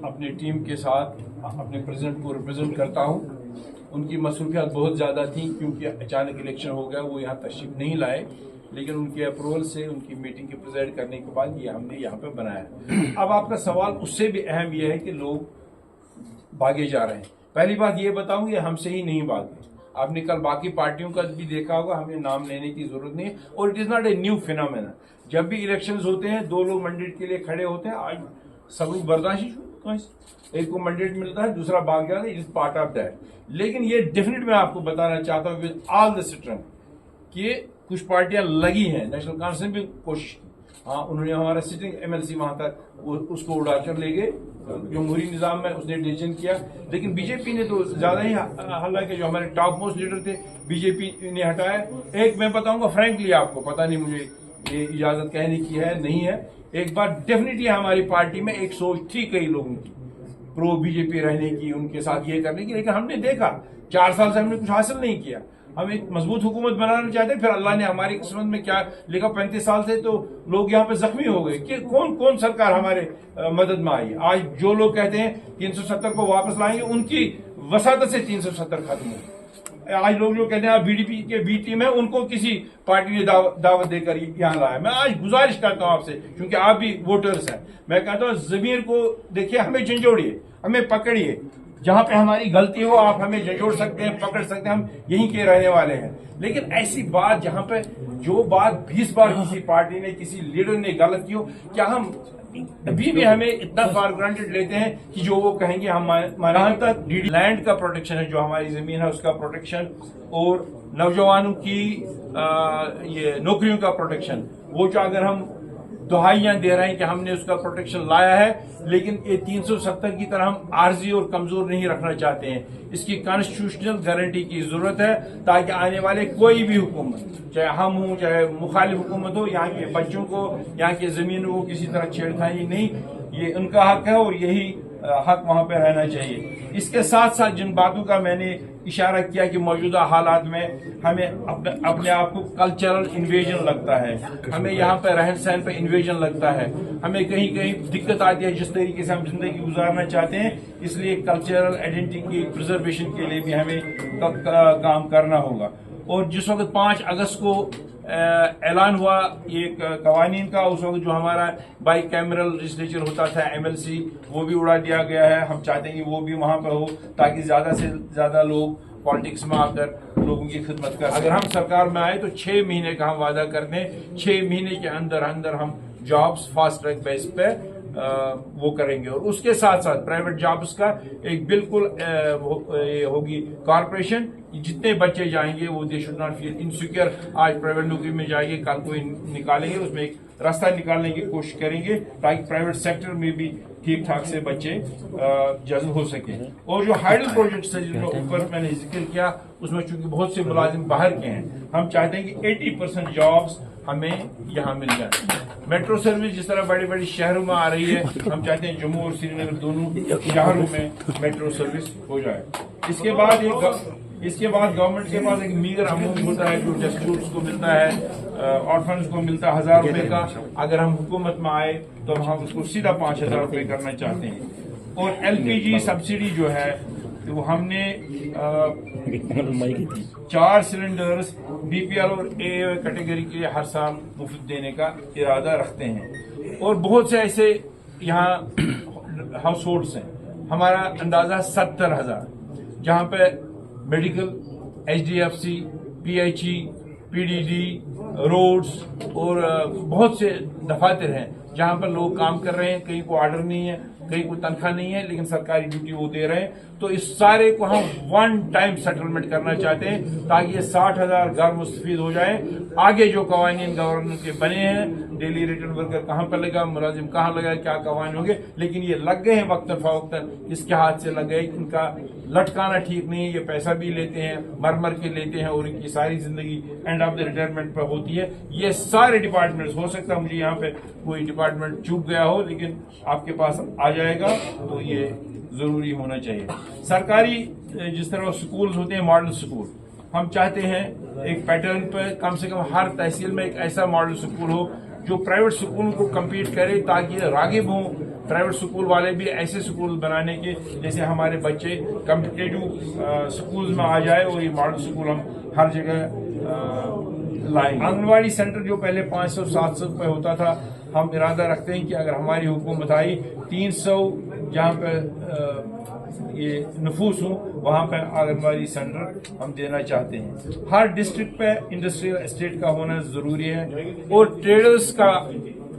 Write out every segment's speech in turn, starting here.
اپنی ٹیم کے ساتھ اپنے پریزیڈنٹ کو ریپرزینٹ کرتا ہوں. ان کی مصروفیات بہت زیادہ تھیں کیونکہ اچانک الیکشن ہو گیا, وہ یہاں تشریف نہیں لائے, لیکن ان کے اپروول سے ان کی میٹنگ کے پریزائڈ کرنے کے بعد یہ ہم نے یہاں پہ بنایا. اب آپ کا سوال اس سے بھی اہم یہ ہے کہ لوگ بھاگے جا رہے ہیں. پہلی بات یہ بتاؤں یہ ہم سے ہی نہیں بھاگے. آپ نے کل باقی پارٹیوں کا بھی دیکھا ہوگا, ہمیں نام لینے کی ضرورت نہیں ہے, اور it is not a new phenomena. جب بھی الیکشنز ہوتے ہیں 2 لوگ مینڈیٹ کے لیے کھڑے ہوتے ہیں. آج سب لوگ برداشت, ایک کو مینڈیٹ ملتا ہے دوسرا بھاگ جاتا ہے, it is part of that. لیکن یہ ڈیفینیٹ میں آپ کو بتانا چاہتا ہوں ود آل دا اسٹرینتھ کہ کچھ پارٹیاں لگی ہیں. نیشنل کانفرنس نے بھی کوشش کی, ہاں انہوں نے ہمارا سٹنگ ایم ایل سی وہاں تک اس کو اڑا کر لے گئے. جمہوری نظام میں اس نے ڈیسیژن کیا, لیکن بی جے پی نے تو زیادہ ہی, حالانکہ جو ہمارے ٹاپ موسٹ لیڈر تھے بی جے پی نے ہٹایا. ایک میں بتاؤں گا فرینکلی آپ کو, پتہ نہیں مجھے یہ اجازت کہنے کی ہے نہیں ہے, ایک بات ڈیفینیٹلی ہماری پارٹی میں ایک سوچ تھی کئی لوگوں کی پرو بی جے پی رہنے کی, ان کے ساتھ یہ کرنے کی, لیکن ہم نے دیکھا 4 سال سے ہم نے کچھ حاصل نہیں کیا. ہم ایک مضبوط حکومت بنانا چاہتے ہیں, پھر اللہ نے ہماری قسمت میں کیا لکھا, 35 سال سے تو لوگ یہاں پہ زخمی ہو گئے کہ کون سرکار ہمارے مدد میں آئی. آج جو لوگ کہتے ہیں 370 کو واپس لائیں گے, ان کی وساطت سے 370 ختم ہو. آج لوگ جو کہتے ہیں بی ڈی پی کے بی ٹیم ہے, ان کو کسی پارٹی نے دعوت دے کر یہاں لایا. میں آج گزارش کرتا ہوں آپ سے, کیونکہ آپ بھی ووٹرز ہیں, میں کہتا ہوں ضمیر کو دیکھیے, ہمیں جھنجھوڑیے, ہمیں پکڑیے. جہاں پہ ہماری غلطی ہو آپ ہمیں جھنجھوڑ سکتے ہیں, پکڑ سکتے ہیں, ہم یہیں کے رہنے والے ہیں. لیکن ایسی بات جہاں پہ جو بات 20 بار کسی پارٹی نے کسی لیڈر نے غلط کی ہو, کیا ہم ابھی بھی ہمیں اتنا فار گرانٹیڈ لیتے ہیں کہ جو وہ کہیں گے ہم مانیں تک. لینڈ کا پروٹیکشن ہے, جو ہماری زمین ہے اس کا پروٹیکشن, اور نوجوانوں کی یہ نوکریوں کا پروٹیکشن, وہ جو اگر ہم دہائیاں دے رہے ہیں کہ ہم نے اس کا پروٹیکشن لایا ہے, لیکن یہ 370 کی طرح ہم عارضی اور کمزور نہیں رکھنا چاہتے ہیں. اس کی کانسٹیٹیوشنل گارنٹی کی ضرورت ہے تاکہ آنے والے کوئی بھی حکومت, چاہے ہم ہوں چاہے مخالف حکومت ہو, یہاں کے بچوں کو یہاں کی زمینوں کو کسی طرح چھیڑخانی نہیں, یہ ان کا حق ہے اور یہی حق وہاں پہ رہنا چاہیے. اس کے ساتھ ساتھ جن باتوں کا میں نے اشارہ کیا کہ موجودہ حالات میں ہمیں اپنے آپ کو کلچرل انویژن لگتا ہے, ہمیں یہاں پہ رہن سہن پہ انویژن لگتا ہے, ہمیں کہیں کہیں دقت آتی ہے جس طریقے سے ہم زندگی گزارنا چاہتے ہیں. اس لیے کلچرل آئیڈینٹی کی پرزرویشن کے لیے بھی ہمیں کام کرنا ہوگا. اور جس وقت 5 اگست کو اعلان ہوا یہ قوانین کا, اس وقت جو ہمارا بائی کیمرل لیجسلیچر ہوتا تھا ایم ایل سی, وہ بھی اڑا دیا گیا ہے. ہم چاہتے ہیں کہ وہ بھی وہاں پہ ہو تاکہ زیادہ سے زیادہ لوگ پالیٹکس میں آ کر لوگوں کی خدمت کر. اگر ہم سرکار میں آئے تو 6 مہینے کا ہم وعدہ کرتے ہیں, 6 مہینے کے اندر ہم جابس فاسٹ ٹریک بیس پہ وہ کریں گے. اور اس کے ساتھ ساتھ پرائیویٹ جابس کا ایک بالکل ہوگی کارپوریشن, جتنے بچے جائیں گے وہ they should not feel insecure. آج پرائیویٹ نوکری میں جائیں گے, کل کوئی نکالیں گے, اس میں ایک راستہ نکالنے کی کوشش کریں گے تاکہ پرائیویٹ سیکٹر میں بھی ٹھیک ٹھاک سے بچے جذب ہو سکیں. اور جو ہائیڈل پروجیکٹس ہیں جن کا اوپر میں نے ذکر کیا, اس میں چونکہ بہت سے ملازم باہر کے ہیں, ہم چاہتے ہیں کہ 80% جابس ہمیں یہاں مل جائیں. میٹرو سروس جس طرح بڑے بڑے شہروں میں آ رہی ہے, ہم چاہتے ہیں جموں اور سری نگر دونوں شہروں میں میٹرو سروس ہو جائے. اس کے بعد گورنمنٹ کے پاس ایک میگر اماؤنٹ ہوتا ہے جو ڈسٹریبیوٹس کو ملتا ہے, آرفنز کو ملتا ہے 1000 روپے کا. اگر ہم حکومت میں آئے تو ہم اس کو سیدھا 5000 روپے کرنا چاہتے ہیں. اور ایل پی جی سبسڈی جو ہے وہ ہم نے 4 سلنڈرز بی پی ایل اور اے کیٹیگری کے لیے ہر سال مفت دینے کا ارادہ رکھتے ہیں. اور بہت سے ایسے یہاں ہاؤس ہولڈس ہیں, ہمارا اندازہ 70,000, جہاں پہ medical, H D F C, P H E, P D D, roads اور بہت سے دفاتر ہیں جہاں پر لوگ کام کر رہے ہیں. کہیں کو آرڈر نہیں ہے, کہیں کوئی تنخواہ نہیں ہے, لیکن سرکاری ڈیوٹی وہ دے رہے ہیں. تو اس سارے کو ہم 1 ٹائم سیٹلمنٹ کرنا چاہتے ہیں تاکہ یہ 60,000 گھر مستفید ہو جائیں. آگے جو قوانین گورنر کے بنے ہیں, ڈیلی ریٹرن ورکر کہاں پر لگا, ملازم کہاں لگا, کیا قوانین ہوں گے, لیکن یہ لگ گئے ہیں وقتاً فوقتاً, اس کے ہاتھ سے لگ گئے. ان کا لٹکانا ٹھیک نہیں ہے, یہ پیسہ بھی لیتے ہیں, مر کے لیتے ہیں, اور ان کی ساری زندگی اینڈ آف دا ریٹائرمنٹ پہ ہوتی ہے. یہ سارے ڈپارٹمنٹس, ہو سکتا ہے مجھے یہاں پہ کوئی ڈپارٹمنٹ چوک گیا ہو, لیکن آپ کے پاس آ جائے گا تو یہ ضروری ہونا چاہیے. سرکاری جس طرح سکولز ہوتے ہیں, ماڈل سکول, ہم چاہتے ہیں ایک پیٹرن پہ کم سے کم ہر تحصیل میں ایک ایسا ماڈل سکول ہو جو پرائیویٹ سکولوں کو کمپیٹ کرے تاکہ راغب ہوں پرائیویٹ سکول والے بھی ایسے سکول بنانے کے جیسے ہمارے بچے کمپٹیٹیو سکولز میں آ جائے اور یہ ماڈل سکول ہم ہر جگہ لائیں. آنگن واڑی سینٹر جو پہلے 500-700 روپے ہوتا تھا، ہم ارادہ رکھتے ہیں کہ اگر ہماری حکومت آئی 300 جہاں پہ یہ نفوس ہوں وہاں پہ آنگن واڑی سینٹر ہم دینا چاہتے ہیں. ہر ڈسٹرکٹ پہ انڈسٹریل اسٹیٹ کا ہونا ضروری ہے. اور ٹریڈرز کا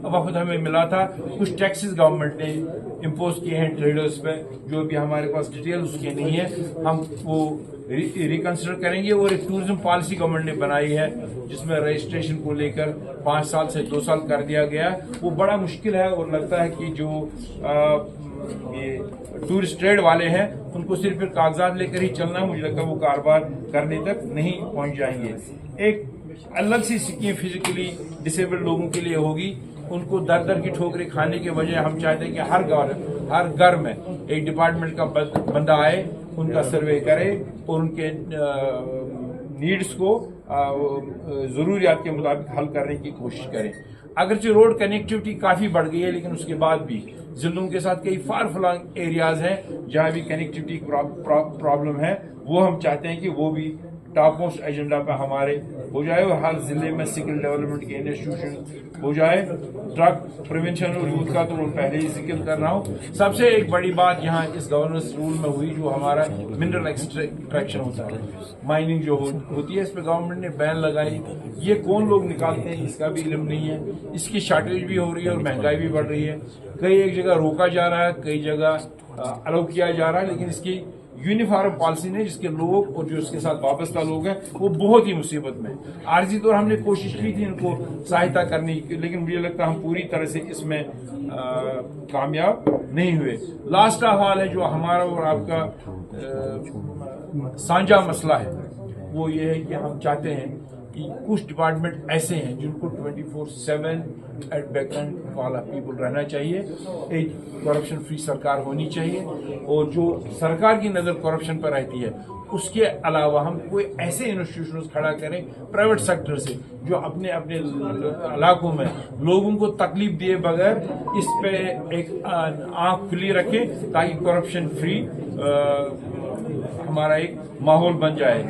وفد ہمیں ملا تھا، کچھ ٹیکسز گورنمنٹ نے امپوز کیے ہیں ٹریڈرز پہ، جو بھی ہمارے پاس ڈیٹیل اس کے نہیں ہے، ہم وہ ریکنسیڈر کریں گے. اور ایک ٹورزم پالیسی گورنمنٹ نے بنائی ہے جس میں رجسٹریشن کو لے کر 5 سال سے 2 سال کر دیا گیا. وہ بڑا مشکل ہے اور لگتا ہے کہ جو یہ ٹورسٹ ٹریڈ والے ہیں ان کو صرف پھر کاغذات لے کر ہی چلنا ہے. مجھے لگتا ہے وہ کاروبار کرنے تک نہیں پہنچ جائیں گے. ایک الگ سی اسکیم فزیکلی ڈسیبلڈ لوگوں کے لیے ہوگی. ان کو در در کی ٹھوکریں کھانے کے بجائے ہم چاہتے ہیں کہ ہر گھر میں ایک ڈپارٹمنٹ کا بندہ آئے، ان کا سروے کرے اور ان کے نیڈز کو ضروریات کے مطابق حل کرنے کی کوشش کریں. اگرچہ روڈ کنیکٹیوٹی کافی بڑھ گئی ہے لیکن اس کے بعد بھی ضلعوں کے ساتھ کئی فار فلانگ ایریاز ہیں جہاں بھی کنیکٹیوٹی پرابلم ہے. وہ ہم چاہتے ہیں کہ وہ بھی ٹاپ موسٹ ایجنڈا پہ ہمارے ہو جائے اور ہر ضلع میں سکل ڈیولپمنٹ کے انسٹیٹیوشن ہو جائے. ڈرگ پریونشن اور یوتھ کا تو میں پہلے ہی ذکر کر رہا ہوں. سب سے ایک بڑی بات یہاں اس گورننس رول میں ہوئی جو ہمارا منرل ایکسٹریکشن ہوتا ہے، مائننگ جو ہوتی ہے، اس پہ گورنمنٹ نے بین لگائی. یہ کون لوگ نکالتے ہیں اس کا بھی علم نہیں ہے. اس کی شارٹیج بھی ہو رہی ہے اور مہنگائی بھی بڑھ رہی ہے. کئی ایک جگہ روکا جا رہا ہے، کئی جگہ الاؤ کیا جا رہا ہے، لیکن اس کی یونیفارم پالیسی نے جس کے لوگ اور جو اس کے ساتھ وابستہ لوگ ہیں وہ بہت ہی مصیبت میں. عارضی طور ہم نے کوشش کی تھی ان کو سہایتا کرنے کی، لیکن مجھے لگتا ہے ہم پوری طرح سے اس میں کامیاب نہیں ہوئے. لاسٹ حال ہے جو ہمارا اور آپ کا سانجھا مسئلہ ہے وہ یہ ہے کہ ہم چاہتے ہیں کہ کچھ ڈپارٹمنٹ ایسے ہیں جن کو 24/7 ایٹ بیک اینڈ والا پیپل رہنا چاہیے. ایک کرپشن فری سرکار ہونی چاہیے اور جو سرکار کی نظر کرپشن پر رہتی ہے اس کے علاوہ ہم کوئی ایسے انسٹیٹیوشنز کھڑا کریں پرائیویٹ سیکٹر سے جو اپنے اپنے علاقوں میں لوگوں کو تکلیف دیے بغیر اس پہ ایک آنکھ کھلی رکھے تاکہ کرپشن فری ہمارا ایک ماحول بن جائے.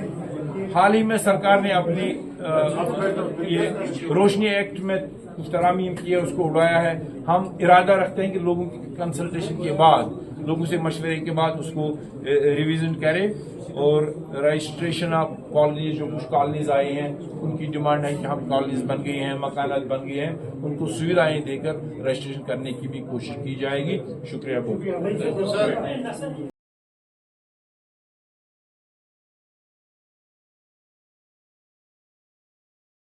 حال ہی میں سرکار نے اپنی یہ روشنی ایکٹ میں ترامیم کیا، اس کو اڑایا ہے. ہم ارادہ رکھتے ہیں کہ لوگوں کی کنسلٹیشن کے بعد، لوگوں سے مشورے کے بعد اس کو ریویژن کرے اور رجسٹریشن آف کالونیز، جو کچھ کالونیز آئی ہیں ان کی ڈیمانڈ ہے کہ ہم کالونیز بن گئی ہیں، مکانات بن گئے ہیں، ان کو سویدھائیں دے کر رجسٹریشن کرنے کی بھی کوشش کی جائے گی. شکریہ بہت.